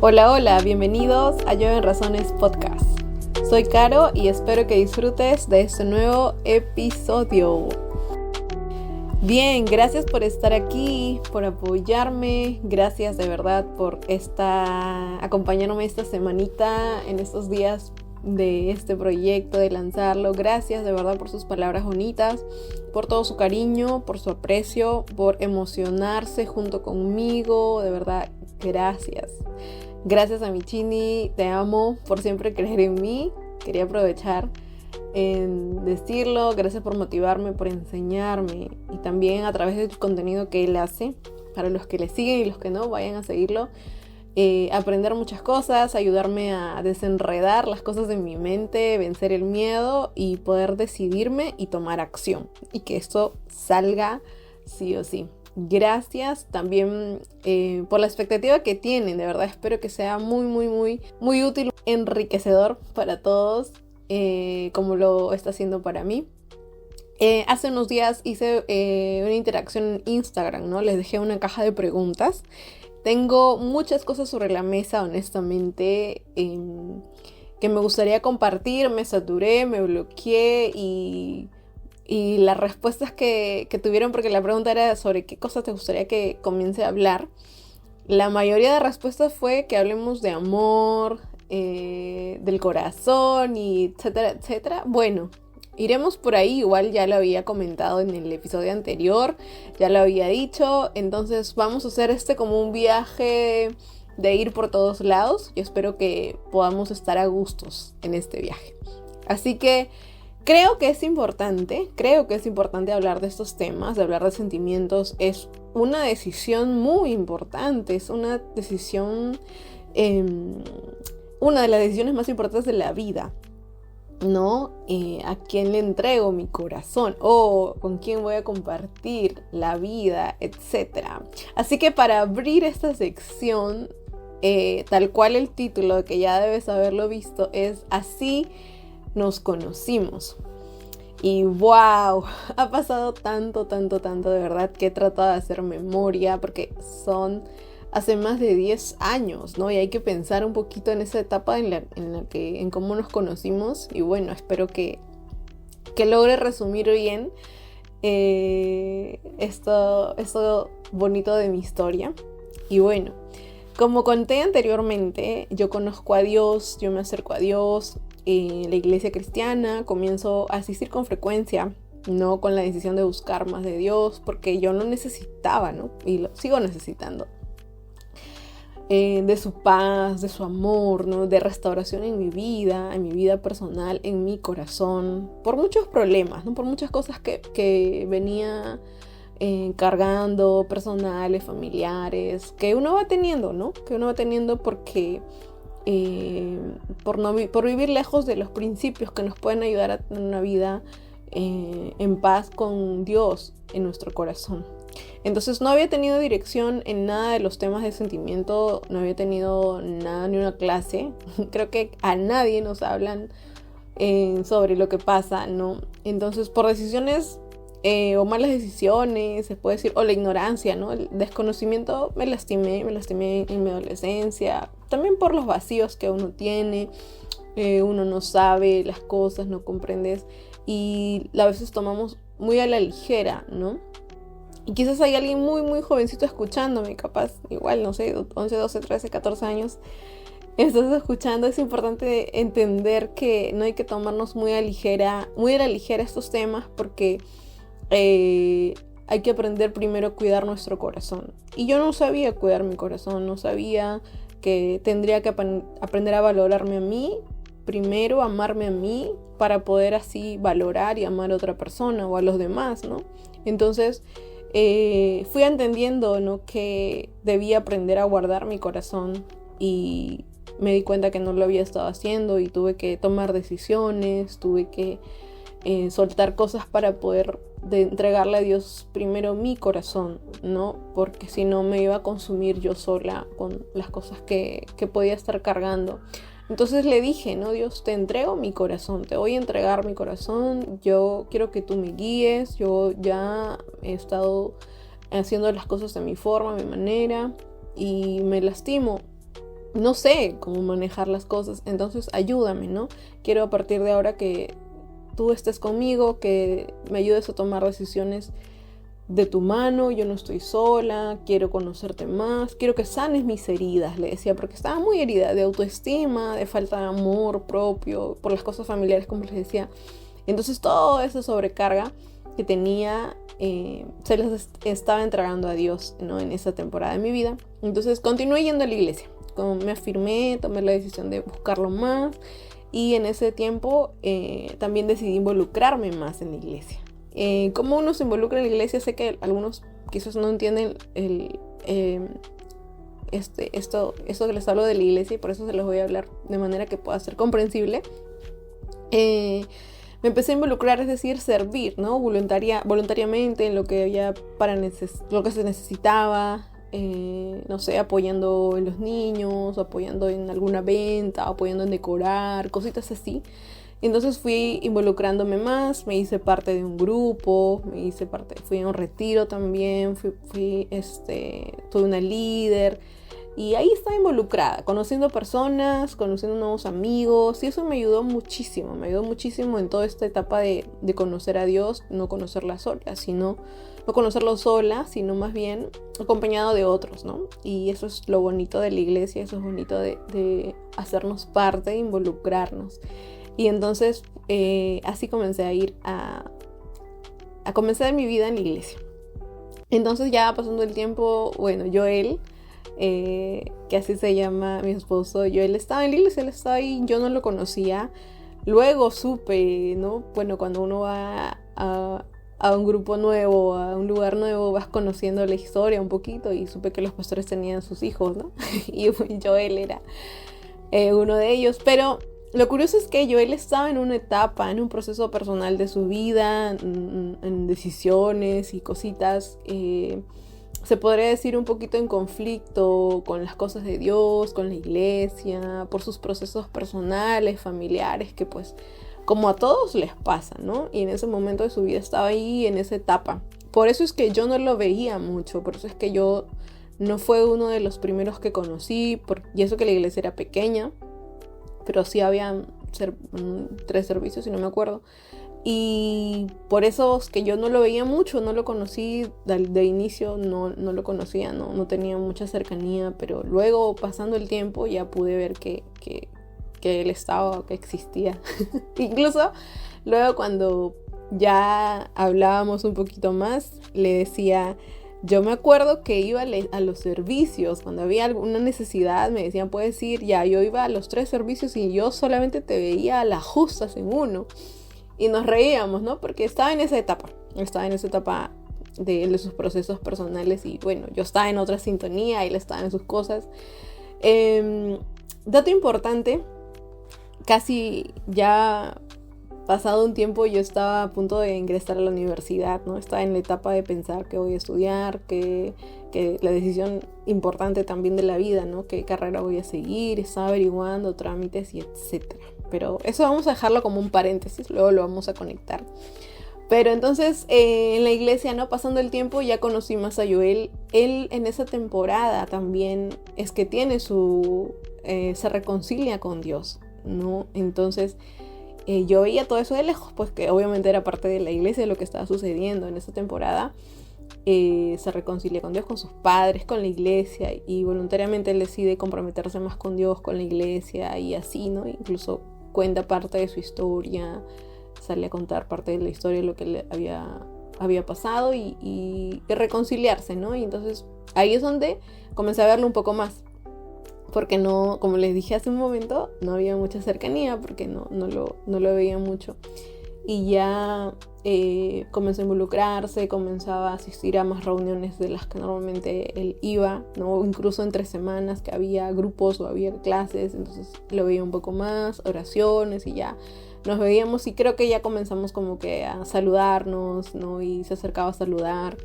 Hola, hola, bienvenidos a Yo en Razones Podcast. Soy Caro y espero que disfrutes de este nuevo episodio. Bien, gracias por estar aquí, por apoyarme, gracias de verdad por acompañándome esta semanita, en estos días de este proyecto, de lanzarlo. Gracias de verdad por sus palabras bonitas, por todo su cariño, por su aprecio, por emocionarse junto conmigo, de verdad, gracias. Gracias a mi Chini, te amo por siempre creer en mí. Quería aprovechar en decirlo, gracias por motivarme, por enseñarme y también a través del contenido que él hace. Para los que le siguen y los que no, vayan a seguirlo. Aprender muchas cosas, ayudarme a desenredar las cosas en mi mente, vencer el miedo y poder decidirme y tomar acción. Y que esto salga sí o sí. Gracias también por la expectativa que tienen, de verdad espero que sea muy útil, enriquecedor para todos, como lo está haciendo para mí. Hace unos días hice una interacción en Instagram, ¿no? Les dejé una caja de preguntas. Tengo muchas cosas sobre la mesa, honestamente, que me gustaría compartir. Me saturé, me bloqueé y las respuestas que tuvieron, porque la pregunta era sobre qué cosas te gustaría que comience a hablar. La mayoría de respuestas fue que hablemos de amor, del corazón y etcétera, etcétera. Bueno, iremos por ahí, igual ya lo había comentado en el episodio anterior, ya lo había dicho, entonces vamos a hacer como un viaje de ir por todos lados. Yo espero que podamos estar a gustos en este viaje. Así que creo que es importante hablar de estos temas, de hablar de sentimientos. Es una decisión muy importante, es una decisión, una de las decisiones más importantes de la vida, ¿no? ¿A quién le entrego mi corazón? ¿O con quién voy a compartir la vida? Etcétera. Así que para abrir esta sección, tal cual el título, que ya debes haberlo visto, es Así nos conocimos. Y wow, ha pasado tanto, de verdad, que he tratado de hacer memoria, porque son hace más de 10 años, ¿no? Y hay que pensar un poquito en esa etapa en cómo nos conocimos. Y bueno, espero que logre resumir bien esto bonito de mi historia. Y bueno, como conté anteriormente, yo conozco a Dios, yo me acerco a Dios en la iglesia cristiana, comienzo a asistir con frecuencia, no con la decisión de buscar más de Dios, porque yo no necesitaba, ¿no? Y lo sigo necesitando. De su paz, de su amor, ¿no? De restauración en mi vida personal, en mi corazón, por muchos problemas, ¿no? Por muchas cosas que venía cargando, personales, familiares, que uno va teniendo, ¿no? Que uno va teniendo porque por vivir lejos de los principios que nos pueden ayudar a tener una vida en paz con Dios en nuestro corazón. Entonces no había tenido dirección en nada de los temas de sentimiento, no había tenido nada, ni una clase. Creo que a nadie nos hablan sobre lo que pasa, ¿no? Entonces por decisiones o malas decisiones, se puede decir, o la ignorancia, ¿no? El desconocimiento, me lastimé en mi adolescencia, también por los vacíos que uno tiene, uno no sabe las cosas, no comprendes y a veces tomamos muy a la ligera, ¿no? Y quizás hay alguien muy jovencito escuchándome, capaz, igual, no sé, 11, 12, 13, 14 años, estás escuchando. Es importante entender que no hay que tomarnos muy a la ligera estos temas, porque hay que aprender primero a cuidar nuestro corazón. Y yo no sabía cuidar mi corazón, no sabía que tendría que aprender a valorarme a mí, primero amarme a mí, para poder así valorar y amar a otra persona o a los demás, ¿no? Entonces fui entendiendo, ¿no? Que debía aprender a guardar mi corazón, y me di cuenta que no lo había estado haciendo y tuve que tomar decisiones, tuve que soltar cosas para poder entregarle a Dios primero mi corazón, ¿no? Porque si no me iba a consumir yo sola con las cosas que podía estar cargando. Entonces le dije, ¿no? Dios, te entrego mi corazón, te voy a entregar mi corazón, yo quiero que tú me guíes, yo ya he estado haciendo las cosas de mi forma, a mi manera, y me lastimo no sé cómo manejar las cosas, entonces ayúdame, ¿no? Quiero a partir de ahora que tú estés conmigo, que me ayudes a tomar decisiones de tu mano, yo no estoy sola, quiero conocerte más, quiero que sanes mis heridas, le decía, porque estaba muy herida de autoestima, de falta de amor propio, por las cosas familiares, como les decía. Entonces toda esa sobrecarga que tenía se las estaba entregando a Dios, ¿no? En esa temporada de mi vida. Entonces continué yendo a la iglesia, como me afirmé, tomé la decisión de buscarlo más, y en ese tiempo también decidí involucrarme más en la iglesia. Cómo uno se involucra en la iglesia, sé que algunos quizás no entienden esto que les hablo de la iglesia, y por eso se los voy a hablar de manera que pueda ser comprensible. Me empecé a involucrar, es decir, servir, ¿no? Voluntariamente en lo que había lo que se necesitaba, no sé, apoyando en los niños, apoyando en alguna venta, apoyando en decorar, cositas así. Entonces fui involucrándome más, me hice parte de un grupo, fui a un retiro también, tuve una líder, y ahí estaba involucrada, conociendo personas, conociendo nuevos amigos, y eso me ayudó muchísimo en toda esta etapa de conocer a Dios, no conocerlo sola, sino más bien acompañado de otros, ¿no? Y eso es lo bonito de la iglesia, eso es bonito de hacernos parte, involucrarnos. Y entonces así comencé a ir a comenzar mi vida en la iglesia. Entonces ya pasando el tiempo, bueno, Joel, que así se llama mi esposo, Joel estaba en la iglesia, él estaba ahí, yo no lo conocía. Luego supe, ¿no? Bueno, cuando uno va a un grupo nuevo, a un lugar nuevo, vas conociendo la historia un poquito, y supe que los pastores tenían sus hijos, ¿no? Y Joel era uno de ellos, pero lo curioso es que Joel estaba en una etapa, en un proceso personal de su vida, en decisiones y cositas, se podría decir un poquito en conflicto con las cosas de Dios, con la iglesia, por sus procesos personales, familiares, que pues como a todos les pasa, ¿no? Y en ese momento de su vida estaba ahí, en esa etapa. Por eso es que yo no lo veía mucho, por eso es que yo no fue uno de los primeros que conocí, y eso que la iglesia era pequeña, pero sí había 3 servicios, si no me acuerdo. Y por eso es que yo no lo veía mucho, no lo conocí de inicio, no lo conocía, no tenía mucha cercanía, pero luego pasando el tiempo ya pude ver que él estaba, que existía. Incluso luego cuando ya hablábamos un poquito más, le decía... Yo me acuerdo que iba a los servicios, cuando había alguna necesidad me decían, puedes ir, ya, yo iba a los 3 servicios y yo solamente te veía a las justas en uno. Y nos reíamos, ¿no? Porque estaba en esa etapa de sus procesos personales, y bueno, yo estaba en otra sintonía, él estaba en sus cosas. Dato importante, casi ya... pasado un tiempo yo estaba a punto de ingresar a la universidad, ¿no? Estaba en la etapa de pensar qué voy a estudiar, que la decisión importante también de la vida, ¿no? Qué carrera voy a seguir, estaba averiguando trámites y etcétera. Pero eso vamos a dejarlo como un paréntesis, luego lo vamos a conectar. Pero entonces en la iglesia, ¿no? Pasando el tiempo ya conocí más a Joel. Él en esa temporada también es que tiene se reconcilia con Dios, ¿no? Entonces... yo veía todo eso de lejos, pues que obviamente era parte de la iglesia, de lo que estaba sucediendo en esa temporada. Se reconcilia con Dios, con sus padres, con la iglesia, y voluntariamente él decide comprometerse más con Dios, con la iglesia, y así, ¿no? Incluso cuenta parte de su historia, sale a contar parte de la historia de lo que le había pasado, y reconciliarse, ¿no? Y entonces ahí es donde comencé a verlo un poco más. Porque no, como les dije hace un momento, no había mucha cercanía, porque no lo veía mucho. Y ya comenzó a involucrarse, comenzaba a asistir a más reuniones de las que normalmente él iba, ¿no? Incluso entre semanas que había grupos o había clases, entonces lo veía un poco más, oraciones, y ya nos veíamos, y creo que ya comenzamos como que a saludarnos, ¿no? Y se acercaba a saludar,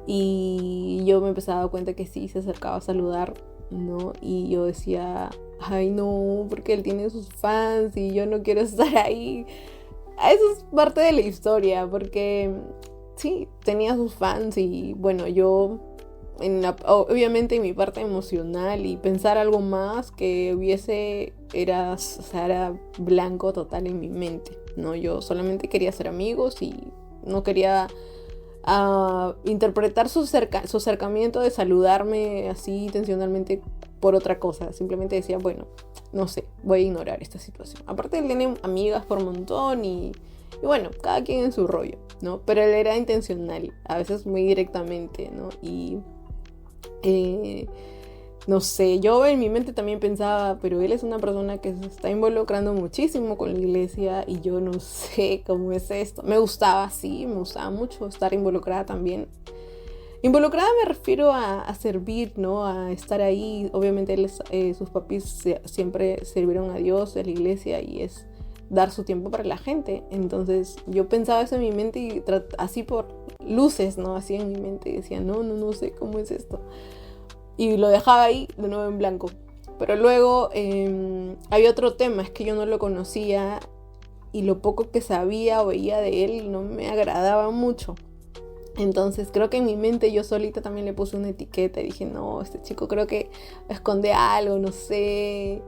y yo me empezaba a dar cuenta que sí, se acercaba a saludar, ¿no? Y yo decía, ay no, porque él tiene sus fans y yo no quiero estar ahí. Eso es parte de la historia, porque sí, tenía sus fans, y bueno, yo obviamente en mi parte emocional y pensar algo más que era blanco total en mi mente, ¿no? Yo solamente quería ser amigos y no quería interpretar su acercamiento de saludarme así intencionalmente por otra cosa. Simplemente decía, bueno, no sé, voy a ignorar esta situación. Aparte él tiene amigas por montón y bueno, cada quien en su rollo, ¿no? Pero él era intencional, a veces muy directamente, ¿no? Y no sé, yo en mi mente también pensaba, pero él es una persona que se está involucrando muchísimo con la iglesia y yo no sé cómo es esto. Me gustaba mucho estar involucrada también. Involucrada me refiero a servir, ¿no? A estar ahí. Obviamente sus papis siempre sirvieron a Dios, a la iglesia, y es dar su tiempo para la gente. Entonces yo pensaba eso en mi mente y así por luces, ¿no? Así en mi mente y decía, no sé cómo es esto. Y lo dejaba ahí de nuevo en blanco. Pero luego había otro tema, es que yo no lo conocía y lo poco que sabía o veía de él no me agradaba mucho. Entonces creo que en mi mente yo solita también le puse una etiqueta y dije, no, este chico creo que esconde algo, no sé.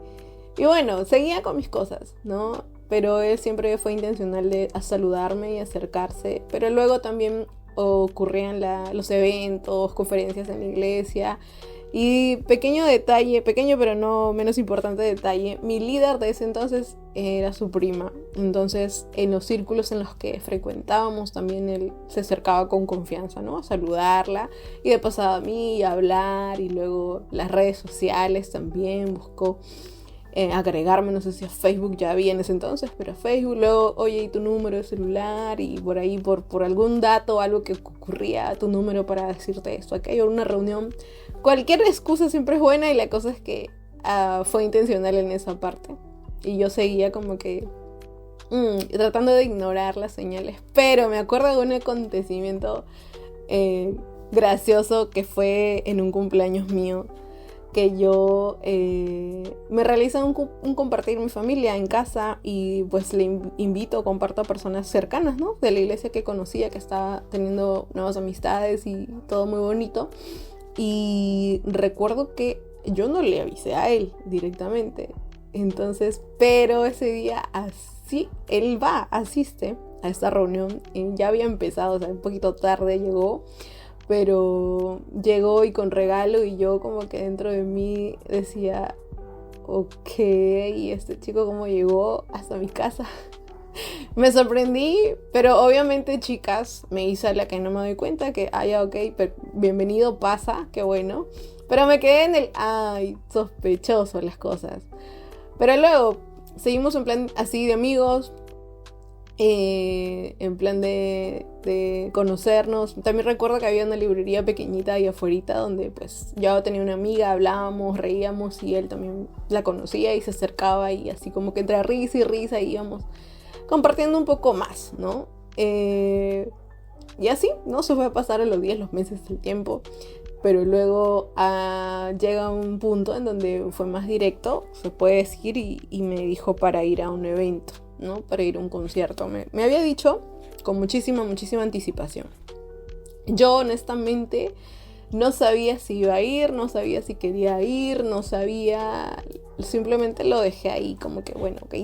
Y bueno, seguía con mis cosas, ¿no? Pero él siempre fue intencional de saludarme y acercarse. Pero luego también ocurrían los eventos, conferencias en la iglesia. Y pequeño pero no menos importante detalle, mi líder de ese entonces era su prima. Entonces en los círculos en los que frecuentábamos también él se acercaba con confianza, ¿no? A saludarla y de pasada a mí y a hablar. Y luego las redes sociales también buscó agregarme, no sé si a Facebook ya había en ese entonces, pero a Facebook. Luego, oye, ¿y tu número de celular? Y por ahí, por algún dato o algo que ocurría, tu número para decirte esto, aquello, una reunión. Cualquier excusa siempre es buena y la cosa es que fue intencional en esa parte. Y yo seguía como que tratando de ignorar las señales. Pero me acuerdo de un acontecimiento gracioso que fue en un cumpleaños mío. Que yo me realiza un compartir mi familia en casa y pues le comparto a personas cercanas, ¿no? De la iglesia que conocía, que estaba teniendo nuevas amistades y todo muy bonito. Y recuerdo que yo no le avisé a él directamente. Entonces, pero ese día él asiste a esta reunión. Ya había empezado, o sea, un poquito tarde llegó. Pero llegó y con regalo y yo como que dentro de mí decía, ok, ¿y este chico cómo llegó hasta mi casa? Me sorprendí, pero obviamente, chicas, me hice la que no me doy cuenta, que, ya, ok, bienvenido, pasa, qué bueno. Pero me quedé en sospechoso las cosas. Pero luego, seguimos en plan así de amigos, en plan de conocernos. También recuerdo que había una librería pequeñita ahí afuera donde pues yo tenía una amiga, hablábamos, reíamos y él también la conocía y se acercaba y así como que entre risa y risa íbamos compartiendo un poco más, ¿no? Y así, ¿no? Se fue a pasar a los días, los meses, el tiempo. Pero luego llega un punto en donde fue más directo, se puede decir, y me dijo para ir a un evento, ¿no? Para ir a un concierto. Me había dicho con muchísima anticipación. Yo honestamente no sabía si iba a ir, no sabía si quería ir, no sabía, simplemente lo dejé ahí como que bueno, ok,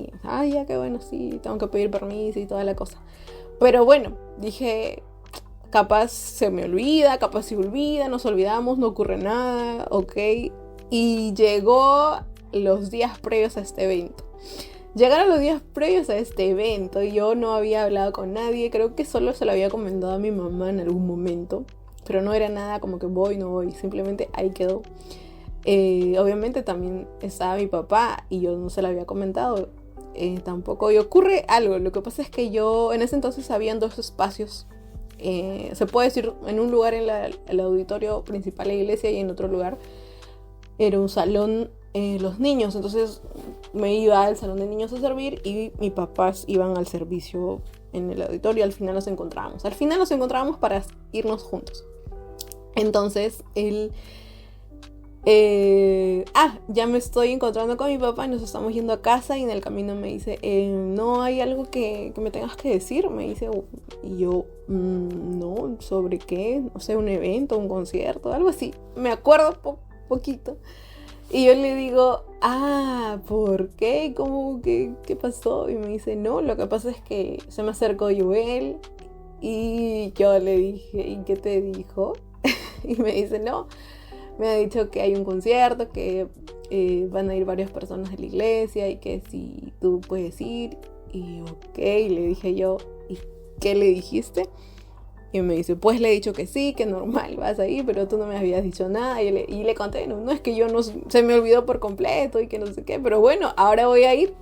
ya que bueno, sí, tengo que pedir permiso y toda la cosa. Pero bueno, dije, capaz se me olvida, capaz se olvida, nos olvidamos, no ocurre nada, ok. Y llegó los días previos a este evento. Llegaron los días previos a este evento y yo no había hablado con nadie. Creo que solo se lo había comentado a mi mamá en algún momento. Pero no era nada como que voy, no voy. Simplemente ahí quedó. Obviamente también estaba mi papá y yo no se lo había comentado tampoco. Y ocurre algo. Lo que pasa es que yo en ese entonces habían dos espacios. Se puede decir en un lugar en el auditorio principal de la iglesia y en otro lugar era un salón los niños. Entonces me iba al salón de niños a servir y mis papás iban al servicio en el auditorio. Al final nos encontrábamos para irnos juntos. Entonces él Ya me estoy encontrando con mi papá y nos estamos yendo a casa y en el camino me dice, no hay algo que me tengas que decir, me dice, y yo, no, ¿sobre qué? No sé, un evento, un concierto, algo así, me acuerdo poquito. Y yo le digo, ¿por qué? ¿Cómo? ¿Qué pasó? Y me dice, no, lo que pasa es que se me acercó Joel y yo le dije, ¿y qué te dijo? Y me dice, no, me ha dicho que hay un concierto, que van a ir varias personas de la iglesia y que si tú puedes ir. Y ok, le dije yo, ¿y qué le dijiste? Y me dice, pues le he dicho que sí, que normal, vas a ir, pero tú no me habías dicho nada. Y le conté, no es que yo no, se me olvidó por completo y que no sé qué, pero bueno, ahora voy a ir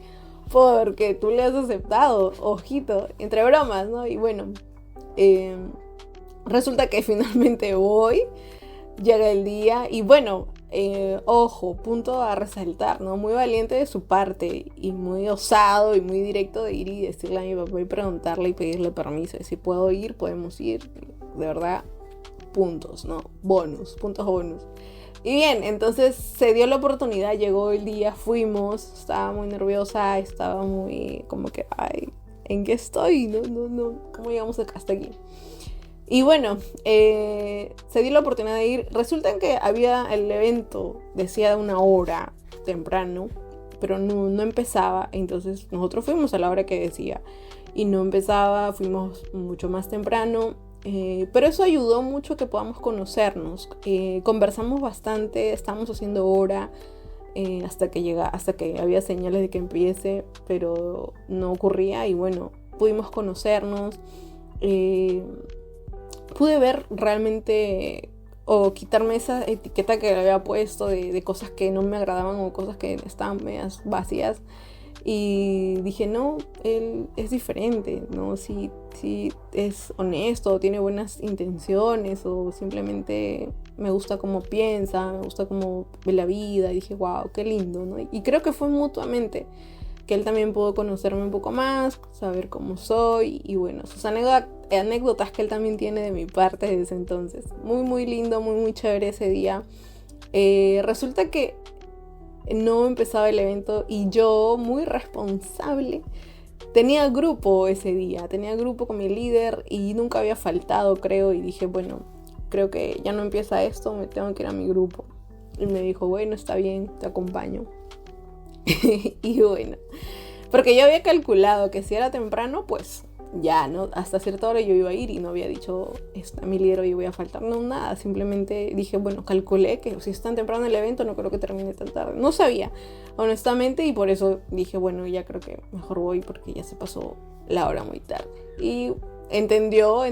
porque tú le has aceptado, ojito, entre bromas, ¿no? Y bueno, resulta que finalmente voy, llega el día y bueno, ojo, punto a resaltar, ¿no? Muy valiente de su parte y muy osado y muy directo de ir y decirle a mi papá y preguntarle y pedirle permiso. Si puedo ir, podemos ir. De verdad, puntos, ¿no? Puntos bonus. Y bien, entonces se dio la oportunidad, llegó el día, fuimos, estaba muy nerviosa, estaba muy como que, ¿en qué estoy? No, ¿cómo llegamos hasta aquí? Y bueno, se dio la oportunidad de ir. Resulta que había el evento, decía 1 hora temprano, pero no empezaba. Entonces nosotros fuimos a la hora que decía y no empezaba, fuimos mucho más temprano. Pero eso ayudó mucho que podamos conocernos. Conversamos bastante, estábamos haciendo hora hasta que había señales de que empiece, pero no ocurría y bueno, pudimos conocernos. Pude ver realmente o quitarme esa etiqueta que le había puesto de cosas que no me agradaban o cosas que estaban medias vacías y dije, no, él es diferente, ¿no? Si es honesto, tiene buenas intenciones o simplemente me gusta cómo piensa, me gusta cómo ve la vida y dije, wow, qué lindo, ¿no? Y creo que fue mutuamente que él también pudo conocerme un poco más, saber cómo soy y bueno, sus anécdotas que él también tiene de mi parte desde ese entonces. Muy, muy lindo, muy, muy chévere ese día. Resulta que no empezaba el evento y yo, muy responsable, tenía grupo ese día, tenía grupo con mi líder y nunca había faltado, creo, y dije, bueno, creo que ya no empieza esto, me tengo que ir a mi grupo. Y me dijo, bueno, está bien, te acompaño. Y bueno, porque yo había calculado que si era temprano, pues ya, ¿no? Hasta cierta hora yo iba a ir y no había dicho a mi líder, yo voy a faltar, no, nada. Simplemente dije, bueno, calculé que si es tan temprano el evento, no creo que termine tan tarde. No sabía, honestamente, y por eso dije, bueno, ya creo que mejor voy porque ya se pasó la hora muy tarde. Y entendió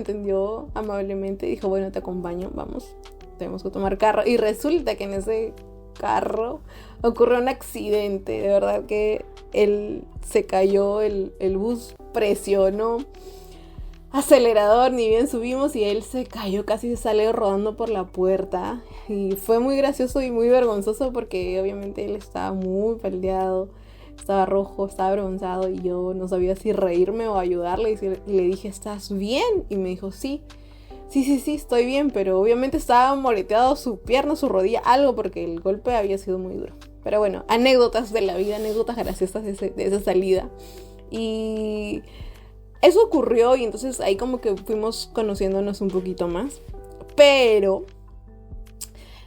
amablemente, dijo, bueno, te acompaño, vamos, tenemos que tomar carro. Y resulta que en ese carro ocurrió un accidente, de verdad que él se cayó, el bus presionó acelerador, ni bien subimos y él se cayó, casi se salió rodando por la puerta y fue muy gracioso y muy vergonzoso porque obviamente él estaba muy peleado, estaba rojo, estaba avergonzado y yo no sabía si reírme o ayudarle y le dije, ¿estás bien? Y me dijo, sí, estoy bien, pero obviamente estaba moreteado su pierna, su rodilla, algo porque el golpe había sido muy duro. Pero bueno, anécdotas de la vida, anécdotas graciosas de esa salida. Y eso ocurrió y entonces ahí como que fuimos conociéndonos un poquito más. Pero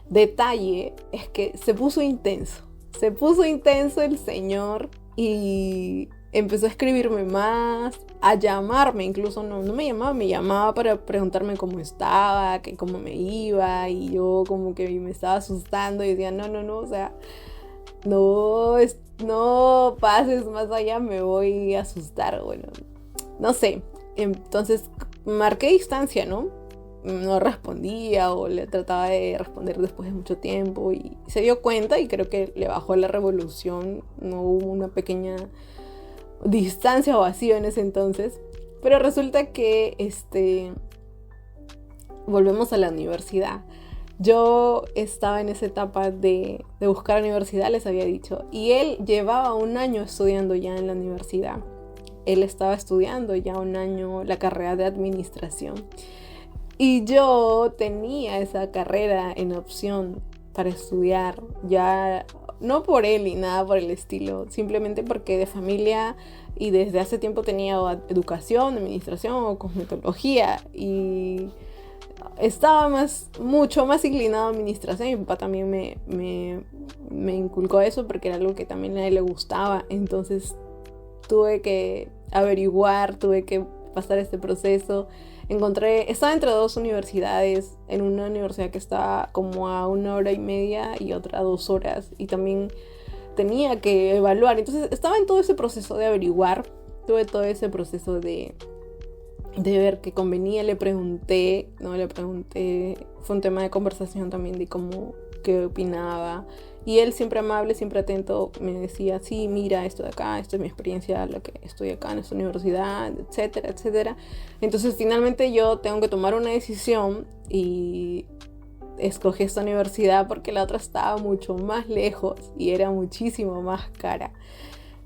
detalle es que se puso intenso el señor y empezó a escribirme más, a llamarme, incluso no me llamaba, me llamaba para preguntarme cómo estaba, que cómo me iba, y yo como que me estaba asustando y decía, no, o sea, no pases más allá, me voy a asustar, bueno, no sé. Entonces marqué distancia, ¿no? No respondía o le trataba de responder después de mucho tiempo y se dio cuenta y creo que le bajó la revolución, no hubo una pequeña distancia o vacío en ese entonces, pero resulta que volvemos a la universidad. Yo estaba en esa etapa de buscar universidad, les había dicho, y él llevaba 1 año estudiando ya en la universidad. Él estaba estudiando ya 1 año la carrera de administración y yo tenía esa carrera en opción para estudiar, ya no por él ni nada por el estilo, simplemente porque de familia y desde hace tiempo tenía educación, administración o cosmetología y estaba mucho más inclinado a administración. Mi papá también me inculcó eso porque era algo que también a él le gustaba, entonces tuve que averiguar, tuve que pasar este proceso. Estaba entre dos universidades, en una universidad que estaba como a 1 hora y media y otra a 2 horas, y también tenía que evaluar. Entonces estaba en todo ese proceso de averiguar, tuve todo ese proceso de ver qué convenía. Le pregunté, fue un tema de conversación también de qué opinaba. Y él, siempre amable, siempre atento, me decía, sí, mira, esto de acá, esta es mi experiencia, lo que estoy acá en esta universidad, etcétera, etcétera. Entonces, finalmente yo tengo que tomar una decisión y escogí esta universidad porque la otra estaba mucho más lejos y era muchísimo más cara.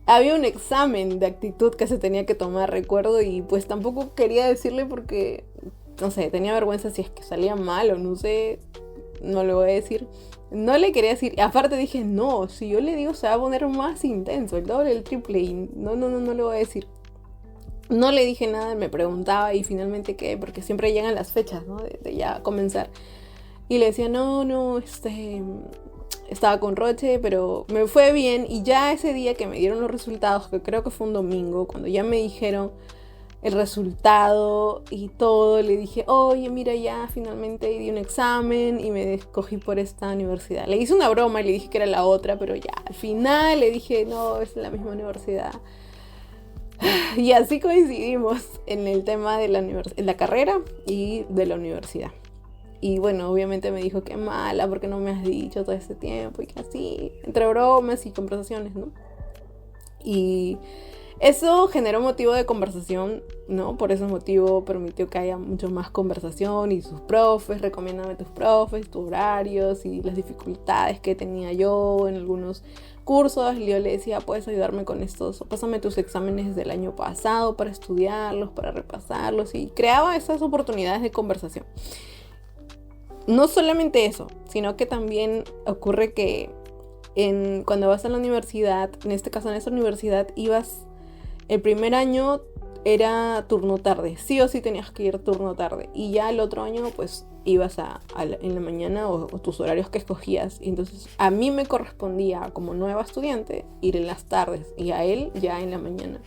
Había un examen de actitud que se tenía que tomar, recuerdo, y pues tampoco quería decirle porque, no sé, tenía vergüenza si es que salía mal o no sé, no le voy a decir. No le quería decir, aparte dije, no, si yo le digo se va a poner más intenso, el doble, el triple, y no le voy a decir. No le dije nada, me preguntaba y finalmente qué, porque siempre llegan las fechas, ¿no? De ya comenzar. Y le decía, no, estaba con Roche, pero me fue bien. Y ya ese día que me dieron los resultados, que creo que fue un domingo, cuando ya me dijeron el resultado y todo, le dije, oye, mira, ya finalmente di un examen y me escogí por esta universidad. Le hice una broma y le dije que era la otra, pero ya al final le dije, no, es la misma universidad. Y así coincidimos en el tema de en la carrera y de la universidad. Y bueno, obviamente me dijo, qué mala, porque no me has dicho todo este tiempo, y que así, entre bromas y conversaciones, ¿no? Y eso generó motivo de conversación, ¿no? Por ese motivo permitió que haya mucho más conversación y sus profes, recomiéndame tus profes, tus horarios y las dificultades que tenía yo en algunos cursos. Y yo le decía, puedes ayudarme con estos, pásame tus exámenes del año pasado para estudiarlos, para repasarlos, y creaba esas oportunidades de conversación. No solamente eso, sino que también ocurre que cuando vas a la universidad, en este caso en esta universidad, el primer año era turno tarde, sí o sí tenías que ir turno tarde, y ya el otro año pues ibas en la mañana o tus horarios que escogías. Y entonces a mí me correspondía como nueva estudiante ir en las tardes y a él ya en la mañana.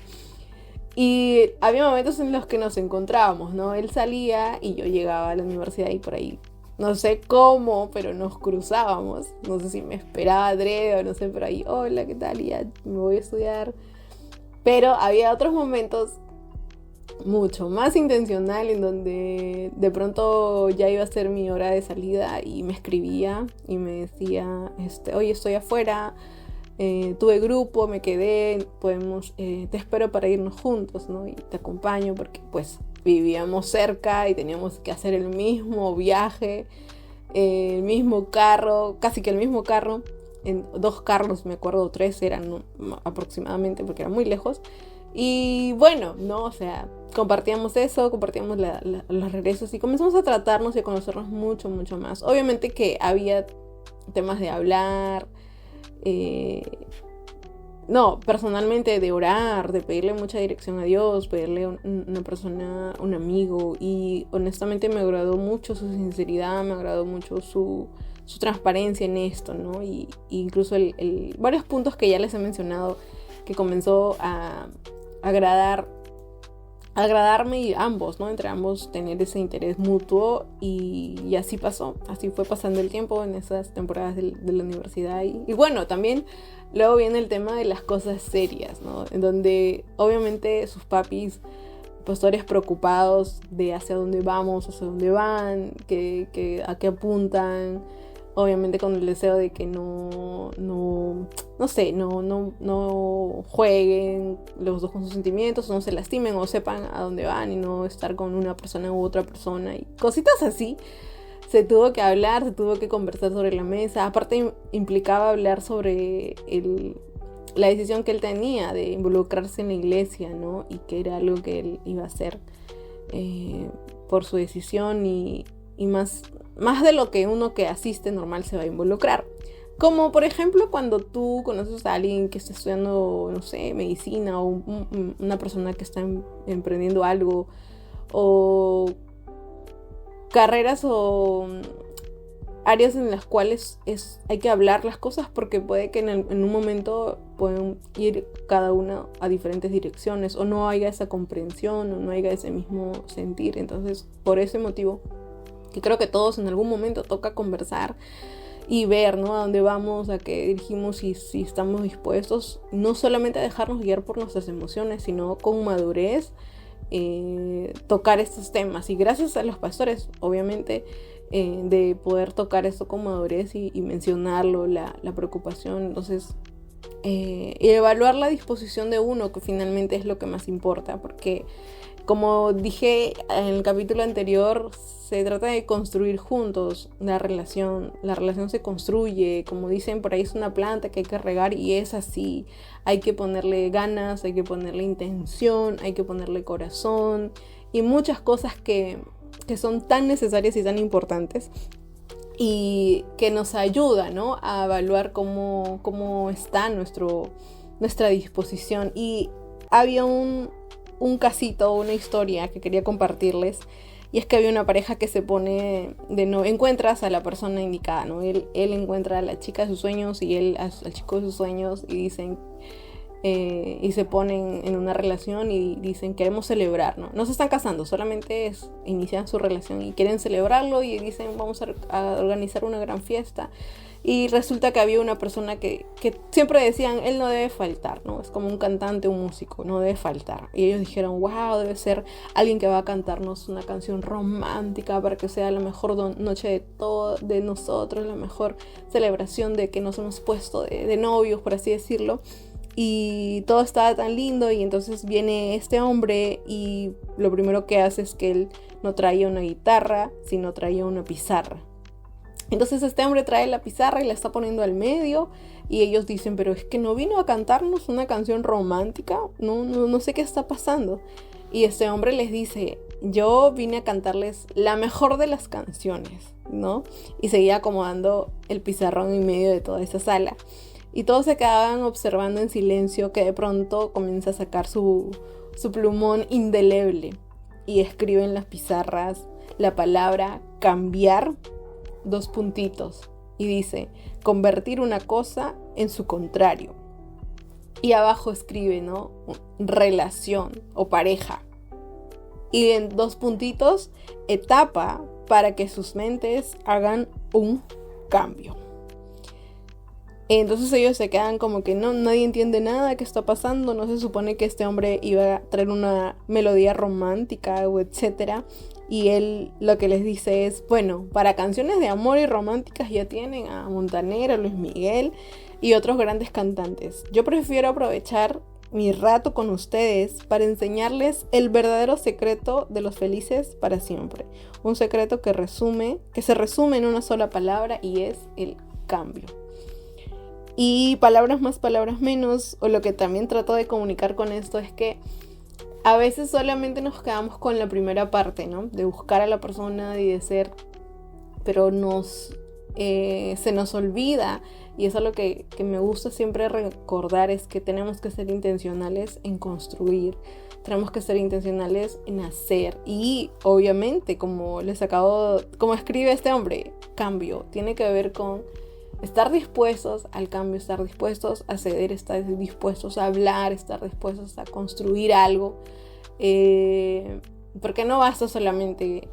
Y había momentos en los que nos encontrábamos, ¿no? Él salía y yo llegaba a la universidad y por ahí, no sé cómo, pero nos cruzábamos. No sé si me esperaba adrede o no sé, pero ahí, hola, ¿qué tal? Y ya me voy a estudiar. Pero había otros momentos mucho más intencional en donde de pronto ya iba a ser mi hora de salida y me escribía y me decía, oye, estoy afuera, tuve grupo, me quedé, te espero para irnos juntos, ¿no? Y te acompaño porque pues vivíamos cerca y teníamos que hacer el mismo viaje, el mismo carro, casi que el mismo carro, en 2 carros, me acuerdo, 3 eran, ¿no? Aproximadamente, porque era muy lejos. Y bueno, ¿no? O sea, compartíamos eso, compartíamos los regresos y comenzamos a tratarnos y a conocernos mucho, mucho más. Obviamente que había temas de hablar, personalmente de orar, de pedirle mucha dirección a Dios, pedirle una persona, un amigo, y honestamente me agradó mucho su sinceridad, me agradó mucho su transparencia en esto, ¿no? Y incluso varios puntos que ya les he mencionado que comenzó a agradarme, y ambos, ¿no? Entre ambos tener ese interés mutuo, y así pasó, así fue pasando el tiempo en esas temporadas de la universidad. Y bueno, también luego viene el tema de las cosas serias, ¿no? En donde obviamente sus papis, pastores preocupados de hacia dónde vamos, hacia dónde van, a qué apuntan, obviamente con el deseo de que no jueguen los dos con sus sentimientos, no se lastimen o sepan a dónde van y no estar con una persona u otra persona y cositas así. Se tuvo que hablar, se tuvo que conversar sobre la mesa. Aparte implicaba hablar sobre la decisión que él tenía de involucrarse en la iglesia, ¿no? Y que era algo que él iba a hacer por su decisión y más más de lo que uno que asiste normal se va a involucrar. Como por ejemplo cuando tú conoces a alguien que está estudiando, no sé, medicina, o una persona que está emprendiendo algo, o carreras o áreas en las cuales hay que hablar las cosas, porque puede que en un momento pueden ir cada una a diferentes direcciones, o no haya esa comprensión, o no haya ese mismo sentir. Entonces, por ese motivo, que creo que todos en algún momento toca conversar y ver, ¿no?, a dónde vamos, a qué dirigimos, y si estamos dispuestos no solamente a dejarnos guiar por nuestras emociones, sino con madurez tocar estos temas. Y gracias a los pastores, obviamente, de poder tocar esto con madurez y mencionarlo, la preocupación. Entonces, y evaluar la disposición de uno, que finalmente es lo que más importa, porque como dije en el capítulo anterior, se trata de construir juntos la relación se construye, como dicen por ahí, es una planta que hay que regar, y es así. Hay que ponerle ganas, hay que ponerle intención, hay que ponerle corazón y muchas cosas que son tan necesarias y tan importantes, y que nos ayuda, ¿no?, a evaluar cómo está nuestra disposición. Y había un casito, una historia que quería compartirles, y es que había una pareja que se pone encuentras a la persona indicada, ¿no? Él encuentra a la chica de sus sueños y él al chico de sus sueños, y dicen y se ponen en una relación y dicen queremos celebrar, ¿no? No se están casando, solamente inician su relación y quieren celebrarlo, y dicen vamos a organizar una gran fiesta. Y resulta que había una persona que siempre decían, él no debe faltar, ¿no? Es como un cantante, un músico, no debe faltar. Y ellos dijeron, wow, debe ser alguien que va a cantarnos una canción romántica para que sea la mejor noche de nosotros, la mejor celebración de que nos hemos puesto de novios, por así decirlo. Y todo estaba tan lindo, y entonces viene este hombre y lo primero que hace es que él no traía una guitarra, sino traía una pizarra. Entonces este hombre trae la pizarra y la está poniendo al medio, y ellos dicen, pero es que no vino a cantarnos una canción romántica, no sé qué está pasando. Y este hombre les dice, yo vine a cantarles la mejor de las canciones, ¿no? Y seguía acomodando el pizarrón en medio de toda esa sala. Y todos se quedaban observando en silencio, que de pronto comienza a sacar su plumón indeleble y escribe en las pizarras la palabra cambiar, 2 puntitos, y dice convertir una cosa en su contrario. Y abajo escribe, ¿no?, relación o pareja. Y en 2 puntitos, etapa para que sus mentes hagan un cambio. Entonces ellos se quedan como que nadie entiende nada, qué está pasando. No se supone que este hombre iba a traer una melodía romántica o etcétera. Y él lo que les dice es, bueno, para canciones de amor y románticas ya tienen a Montaner, a Luis Miguel y otros grandes cantantes. Yo prefiero aprovechar mi rato con ustedes para enseñarles el verdadero secreto de los felices para siempre. Un secreto que se resume en una sola palabra, y es el cambio. Y palabras más, palabras menos, o lo que también trato de comunicar con esto es que a veces solamente nos quedamos con la primera parte, ¿no? De buscar a la persona y de ser, pero se nos olvida, y eso es lo que me gusta siempre recordar, es que tenemos que ser intencionales en construir, tenemos que ser intencionales en hacer. Y obviamente, como escribe este hombre, cambio, tiene que ver con estar dispuestos al cambio, estar dispuestos a ceder, estar dispuestos a hablar, estar dispuestos a construir algo. Porque no basta solamente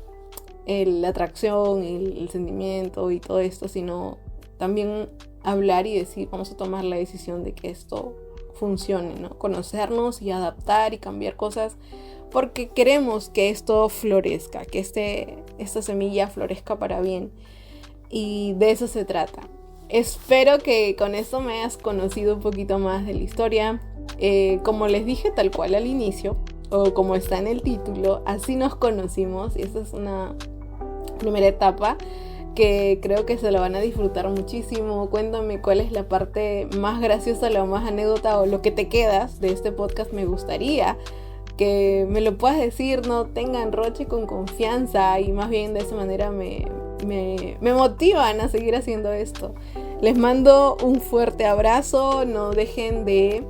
la atracción, el sentimiento y todo esto, sino también hablar y decir, vamos a tomar la decisión de que esto funcione, ¿no? Conocernos y adaptar y cambiar cosas, porque queremos que esto florezca, que esta semilla florezca para bien. Y de eso se trata. Espero que con esto me hayas conocido un poquito más de la historia. Como les dije tal cual al inicio, o como está en el título, así nos conocimos. Y esta es una primera etapa que creo que se la van a disfrutar muchísimo. Cuéntame cuál es la parte más graciosa, la más anécdota o lo que te quedas de este podcast. Me gustaría que me lo puedas decir, no tengan roche, con confianza, y más bien de esa manera me me motivan a seguir haciendo esto. Les mando un fuerte abrazo. No dejen de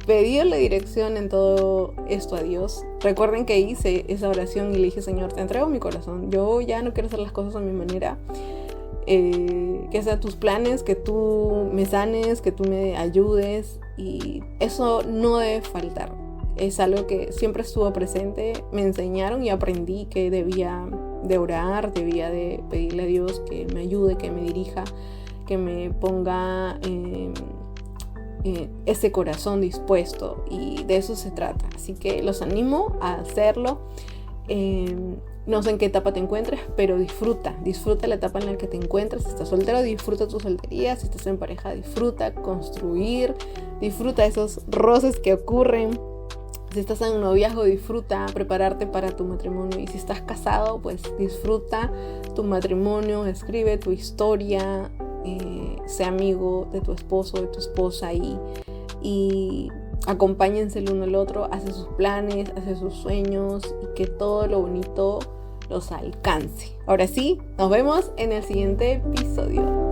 pedirle dirección en todo esto a Dios. Recuerden que hice esa oración y le dije: Señor, te entrego mi corazón. Yo ya no quiero hacer las cosas a mi manera. Que sean tus planes, que tú me sanes, que tú me ayudes. Y eso no debe faltar. Es algo que siempre estuvo presente. Me enseñaron y aprendí que debía de orar, debía de pedirle a Dios que me ayude, que me dirija, que me ponga ese corazón dispuesto, y de eso se trata. Así que los animo a hacerlo. No sé en qué etapa te encuentres, pero disfruta la etapa en la que te encuentras. Si estás soltero, disfruta tu soltería. Si estás en pareja, disfruta construir, disfruta esos roces que ocurren. Si estás en un noviazgo, disfruta prepararte para tu matrimonio. Y si estás casado, pues disfruta tu matrimonio, escribe tu historia, sé amigo de tu esposo, de tu esposa, y acompáñense el uno al otro, hace sus planes, hace sus sueños, y que todo lo bonito los alcance. Ahora sí, nos vemos en el siguiente episodio.